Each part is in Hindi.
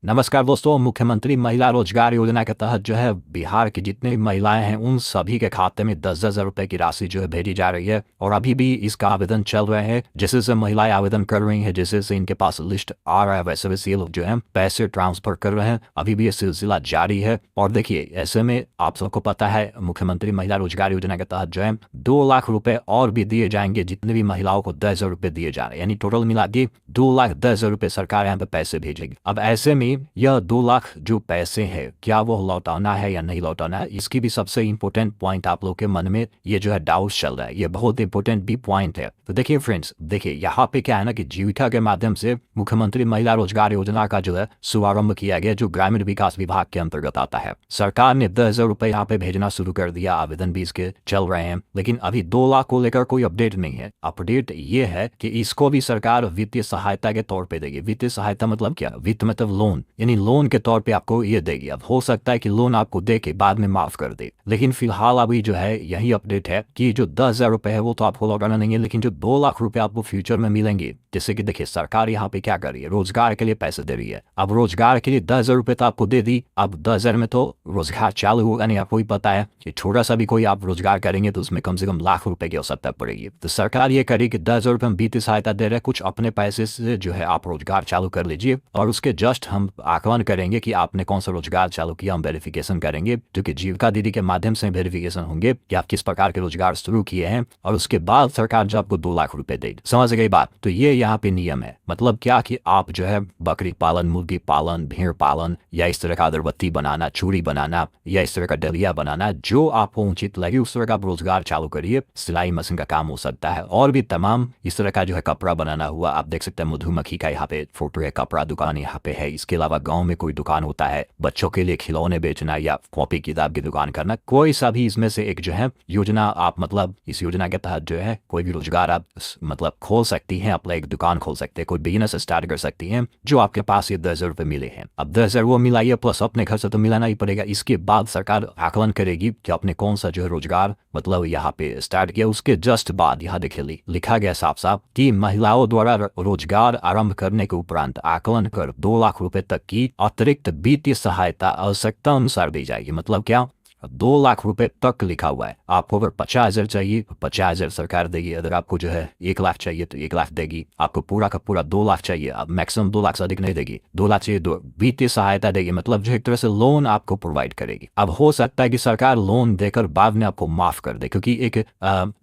नमस्कार दोस्तों, मुख्यमंत्री महिला रोजगार योजना के तहत जो है बिहार की जितनी भी महिलाएं हैं उन सभी के खाते में 10,000 रुपए की राशि जो है भेजी जा रही है। और अभी भी इसका आवेदन चल रहे हैं, जैसे से महिलाएं आवेदन कर रही हैं, जैसे से इनके पास लिस्ट आ रहा है वैसे वैसे ये लोग जो है पैसे ट्रांसफर कर रहे हैं। अभी भी ये सिलसिला जारी है। और देखिए, ऐसे में आप सबको पता है मुख्यमंत्री महिला रोजगार योजना के तहत जो है 2 लाख रुपए और भी दिए जाएंगे जितने भी महिलाओं को 10,000 रुपए दिए जा रहे हैं, यानी टोटल मिला के 2,10,000 रुपए सरकार यहाँ पे पैसे भेजेगी। अब ऐसे में यह 2 लाख जो पैसे हैं क्या वो लौटाना है या नहीं लौटाना है, इसकी भी सबसे इंपॉर्टेंट पॉइंट आप लोग के मन में ये जो है डाउट चल रहा है। ये बहुत इंपॉर्टेंट भी पॉइंट है। तो देखिए फ्रेंड्स, देखिए यहाँ पे क्या है ना कि जीविका के माध्यम से मुख्यमंत्री महिला रोजगार योजना का जो है शुभारंभ किया गया, जो ग्रामीण विकास विभाग के अंतर्गत आता है। सरकार ने 10,000 रुपए यहाँ पे भेजना शुरू कर दिया, आवेदन भी इसके चल रहे हैं, लेकिन अभी 2 लाख को लेकर कोई अपडेट नहीं है। अपडेट ये है कि इसको भी सरकार वित्तीय सहायता के तौर पे देगी। वित्तीय सहायता मतलब क्या? वित्त मतलब लोन, यानी लोन के तौर पे आपको ये देगी। अब हो सकता है कि लोन आपको दे के बाद में माफ कर दे, लेकिन फिलहाल अभी जो है यही अपडेट है कि जो 10,000 रुपए है वो तो आपको लौटाना नहीं है, लेकिन जो 2 लाख रुपए आपको फ्यूचर में मिलेंगे। जैसे कि देखिए, सरकार यहाँ पे क्या कर रही है, रोजगार के लिए पैसे दे रही है। अब रोजगार के लिए 10,000 रुपए तो आपको दे दी, अब 10,000 में तो रोजगार चालू होगा नहीं। आपको ही पता है कि थोड़ा सा भी कोई आप रोजगार करेंगे तो उसमें कम से कम लाख रुपए की आवश्यकता पड़ेगी। तो सरकार ये करेगी कि 10,000 रुपए हम वित्तीय सहायता दे रहे हैं, कुछ अपने पैसे से जो है आप रोजगार चालू कर लीजिए, और उसके जस्ट हम आकलन करेंगे कि आपने कौन सा रोजगार चालू किया, हम वेरिफिकेशन करेंगे, जो कि जीविका दीदी के माध्यम से वेरिफिकेशन होंगे कि आप किस प्रकार के रोजगार शुरू किए हैं, और उसके बाद सरकार जो आपको 2 लाख रुपए देगी। समझ गई बात? तो ये यहाँ पे नियम है। मतलब क्या कि आप जो है बकरी पालन, मुर्गी पालन, भेड़ पालन, या इस तरह का अगरबत्ती बनाना, चूड़ी बनाना, या इस तरह का डलिया बनाना, जो आपको उचित लगे उस तरह का आप रोजगार चालू करिए। सिलाई मशीन का काम हो सकता है, और भी तमाम इस तरह का जो है कपड़ा बनाना हुआ। आप देख सकते हैं मधुमक्खी का यहाँ पे फोटो है, कपड़ा दुकान यहाँ पे है। इसके अलावा गाँव में कोई दुकान होता है, बच्चों के लिए खिलौने बेचना या कॉपी किताब की दुकान करना, कोई सा भी इसमें से एक जो है योजना आप मतलब इस योजना के तहत जो है कोई भी रोजगार आप मतलब खोल सकती हैं, अपना एक दुकान खोल सकते हैं, कोई बिजनेस स्टार्ट कर सकती हैं, जो आपके पास ये 10,000 रुपए मिले हैं। अब 10,000 वो मिलाइए, प्लस अपने घर से तो मिलाना ही पड़ेगा। इसके बाद सरकार आकलन करेगी कि आपने कौन सा जो है रोजगार मतलब यहाँ पे स्टार्ट किया। उसके जस्ट बाद यहाँ देखिए लिखा गया साफ साफ कि महिलाओं द्वारा रोजगार आरंभ करने के उपरांत आकलन कर 2 लाख रुपए तक की अतिरिक्त वित्तीय सहायता आवश्यकता अनुसार दी जाएगी। मतलब क्या? 2 लाख रुपए तक लिखा हुआ है। आपको अगर 50,000 चाहिए तो 50,000 सरकार देगी, अगर आपको जो है 1 लाख चाहिए तो 1 लाख देगी, आपको पूरा का पूरा 2 लाख चाहिए, अब मैक्सिमम 2 लाख से अधिक नहीं देगी, 2 लाख चाहिए तो वित्तीय सहायता देगी। मतलब जो एक तरह से लोन आपको प्रोवाइड करेगी। अब हो सकता है कि सरकार लोन देकर बाद में आपको माफ कर दे, क्योंकि एक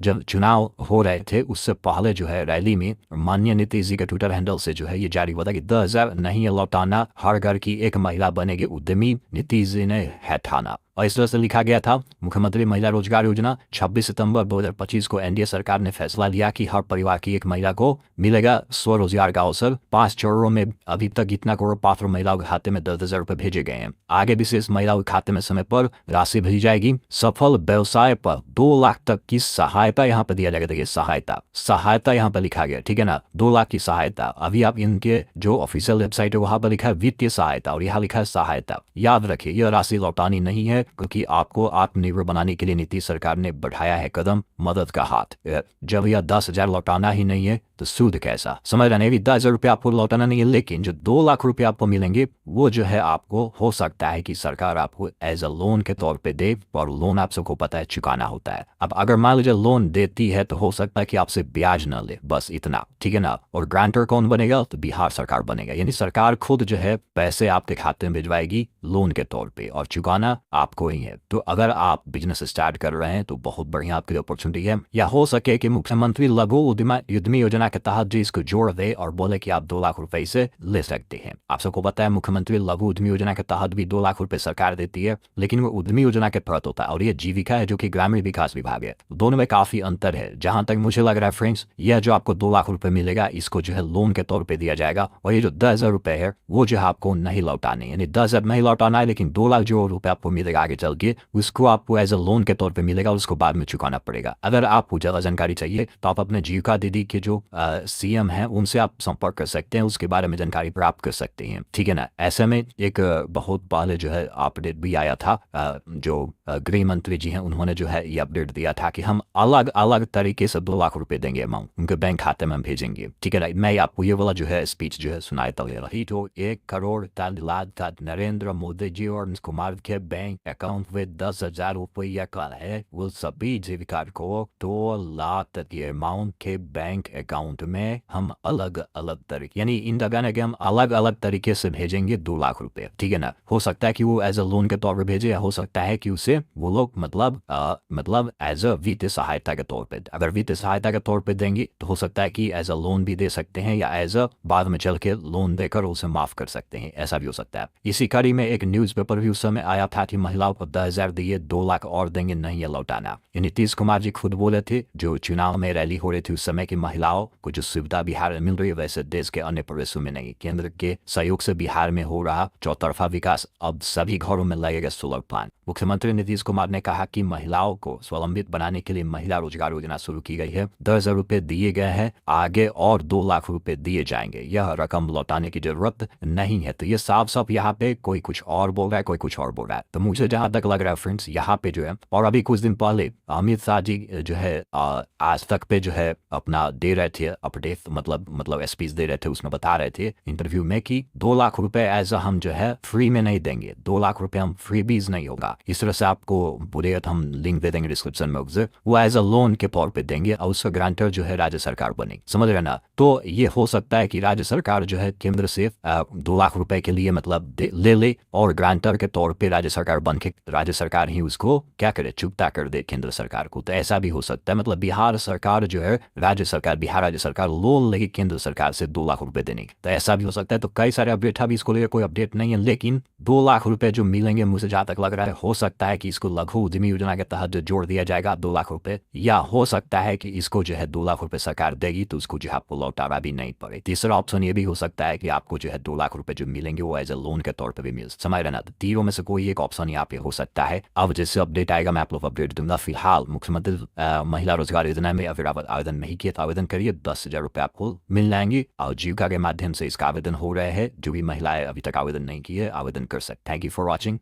जब चुनाव हो रहे थे उससे पहले जो है रैली में माननीय नीतीश जी के ट्विटर हैंडल से जो है ये जारी हुआ था कि 10,000 नहीं है लौटाना, हर घर की एक महिला बनेगी उद्यमी, नीतीश जी ने है ठाना। और इस तरह से लिखा गया था। मुख्यमंत्री महिला रोजगार योजना 26 सितंबर 2025 को एनडीए सरकार ने फैसला लिया कि हर परिवार की एक महिला को मिलेगा स्वरोजगार का अवसर। 5 चरणों में अभी तक इतना करोड़ पात्र महिलाओं के खाते में 10,000 रुपए भेजे गए हैं। आगे भी शेष महिलाओं के खाते में समय पर राशि भेजी जाएगी। सफल व्यवसाय पर 2 लाख तक की सहायता यहाँ पे दिया जाएगा। देखिए सहायता यहाँ पे लिखा गया, ठीक है ना, 2 लाख की सहायता। अभी आप इनके जो ऑफिशियल वेबसाइट है वहां पर लिखा है वित्तीय सहायता, और यहाँ लिखा है सहायता। याद रखिए यह राशि लौटानी नहीं है, क्योंकि आपको आत्मनिर्भर बनाने के लिए नीतीश सरकार ने बढ़ाया है कदम, मदद का हाथ। जब यह 10,000 लौटाना ही नहीं है तो सूद कैसा? समझ रहे हैं? 10,000 रुपये आपको लौटाना नहीं है, लेकिन जो 2 लाख रुपए आपको मिलेंगे वो जो है आपको हो सकता है कि सरकार आपको एज अ लोन के तौर पे दे, और लोन आप सबको पता है चुकाना होता है। अब अगर मान लीजिए लोन देती है तो हो सकता है कि आपसे ब्याज न ले, बस इतना, ठीक है ना। और ग्रांटर कौन बनेगा? तो बिहार सरकार बनेगा, यानी सरकार खुद जो है पैसे आपके खाते में भिजवाएगी लोन के तौर पे, और चुकाना आपको ही है। तो अगर आप बिजनेस स्टार्ट कर रहे हैं तो बहुत बढ़िया आपके लिए अपॉर्चुनिटी है। या हो सके कि मुख्यमंत्री लघु उद्यमी योजना के तहत जो इसको जोड़ दे और बोले कि आप 2 लाख रुपए से ले सकते हैं। आप सबको पता है मुख्यमंत्री लघु उद्यमी योजना के तहत भी 2 लाख रुपए सरकार देती है, लेकिन वो उद्यमी योजना के तहत होता है, और ये जीविका है जो कि ग्रामीण विकास विभाग है। दोनों में काफी अंतर है। जहां तक मुझे लग रहा है फ्रेंड्स, यह जो आपको 2 लाख रुपए मिलेगा इसको जो है लोन के तौर पर दिया जाएगा, और ये जो 10,000 रुपए है वो जो है आपको नहीं लौटाने, यानी 10,000 नहीं लौटाना है, लेकिन 2 लाख जो रुपए आपको मिलेगा आगे चल के उसको आपको एज अ लोन के तौर पे मिलेगा, उसको बाद में चुकाना पड़ेगा। अगर आपको ज़्यादा जानकारी चाहिए तो आप अपने जीविका दीदी के जो सीएम हैं उनसे आप संपर्क कर सकते हैं, उसके बारे में जानकारी प्राप्त कर सकते हैं, ठीक है ना। ऐसे में एक बहुत पहले जो है अपडेट भी आया था, जो गृह मंत्री जी हैं उन्होंने जो है ये अपडेट दिया था कि हम अलग अलग तरीके से 2 लाख रुपए देंगे अमाउंट, उनके बैंक खाते में हम भेजेंगे, ठीक है ना। मैं आपको ये वाला जो है स्पीच जो है सुनाता ले रही। तो 1 करोड़ तादाद का नरेंद्र मोदी जी और कुमार के बैंक अकाउंट में 10,000 रुपया का है, वो सभी जीविका को 2 लाख तक के अमाउंट के बैंक अकाउंट में हम अलग अलग तरीके, यानी इन लगाने के हम अलग अलग तरीके से भेजेंगे 2 लाख रुपए, ठीक है ना। हो सकता है कि वो एज अ लोन के तौर पर भेजे, या हो सकता है कि उसे वो लोग मतलब एज अ वित्तीय सहायता के तौर पे, अगर वित्तीय सहायता के तौर पे देंगे तो हो सकता है कि एज अ लोन भी दे सकते हैं, या एज अ बाद में चल के लोन देकर उसे माफ कर सकते हैं, ऐसा भी हो सकता है। इसी कड़ी में एक न्यूज़पेपर भी उस समय आया था कि महिलाओं को 10,000 दिए, 2 लाख और देंगे, नहीं है लौटाना। नीतीश कुमार जी खुद बोले थे जो चुनाव में रैली हो रही थी उस समय की महिलाओं को जो सुविधा बिहार में मिल रही है वैसे देश के अन्य प्रदेशों में नहीं। केंद्र के सहयोग से बिहार में हो रहा चौतरफा विकास, अब सभी घरों में लगेगा सोलर प्लांट। मुख्यमंत्री नीतीश कुमार ने कहा कि महिलाओं को स्वावलंबित बनाने के लिए महिला रोजगार योजना शुरू की गई है, 10,000 रुपए दिए गए हैं, आगे और 2 लाख रुपए दिए जाएंगे, यह रकम लौटाने की जरूरत नहीं है। तो ये साफ साफ यहाँ पे कोई कुछ और बोल रहा है, कोई कुछ और बोल रहा है। तो मुझे जहां तक लग रहा है फ्रेंड्स, यहाँ पे जो है, और अभी कुछ दिन पहले अमित शाह जी जो है आज तक पे जो है अपना दे रहे थे अपडेट, मतलब स्पीच दे रहे थे, उसमें बता रहे थे इंटरव्यू में कि 2 लाख रुपए एज हम जो है फ्री में नहीं देंगे, 2 लाख रुपए हम फ्री बीज नहीं होगा, इस तरह से आपको बोलेगा तो हम लिंक दे देंगे डिस्क्रिप्शन में, वो एज अ लोन के तौर पे देंगे और उसका ग्रांटर जो है राज्य सरकार बनेगी, समझ रहे ना। तो ये हो सकता है कि राज्य सरकार जो है केंद्र से 2 लाख रुपए के लिए मतलब ले और ग्रांटर के तौर पे राज्य सरकार बन के राज्य सरकार ही उसको क्या करे, चुकता कर दे केंद्र सरकार को। तो ऐसा भी हो सकता है, मतलब बिहार सरकार जो है बिहार राज्य सरकार लोन लेगी केंद्र सरकार से 2 लाख रुपए देने की, तो ऐसा भी हो सकता है। तो कई सारे अपडेट, अभी इसको लेकर कोई अपडेट नहीं है, लेकिन 2 लाख रुपए जो मिलेंगे मुझे जहां तक लग रहा है हो सकता है कि इसको लघु उद्यमी योजना के तहत जो जोड़ दिया जाएगा 2 लाख रुपए, या हो सकता है कि इसको जो है 2 लाख रुपए सरकार देगी तो उसको जो है आपको लौटाना भी नहीं पड़े। तीसरा ऑप्शन ये भी हो सकता है कि आपको जो है 2 लाख रुपए जो मिलेंगे वो एज ए लोन के तौर पर भी मिल, समझ रहे ना। तो तीनों में से कोई एक ऑप्शन यहाँ पे हो सकता है। अब जैसे अपडेट आएगा मैं आप लोग अपडेट दूंगा। फिलहाल मुख्यमंत्री महिला रोजगार योजना में अगर आप आवेदन नहीं किया तो आवेदन करिए, 10,000 रुपए आपको मिल जाएंगे और जीविका के माध्यम से इसका आवेदन हो रहा है। जो भी महिलाएं अभी तक आवेदन नहीं किए आवेदन कर सकते। Thank you for watching.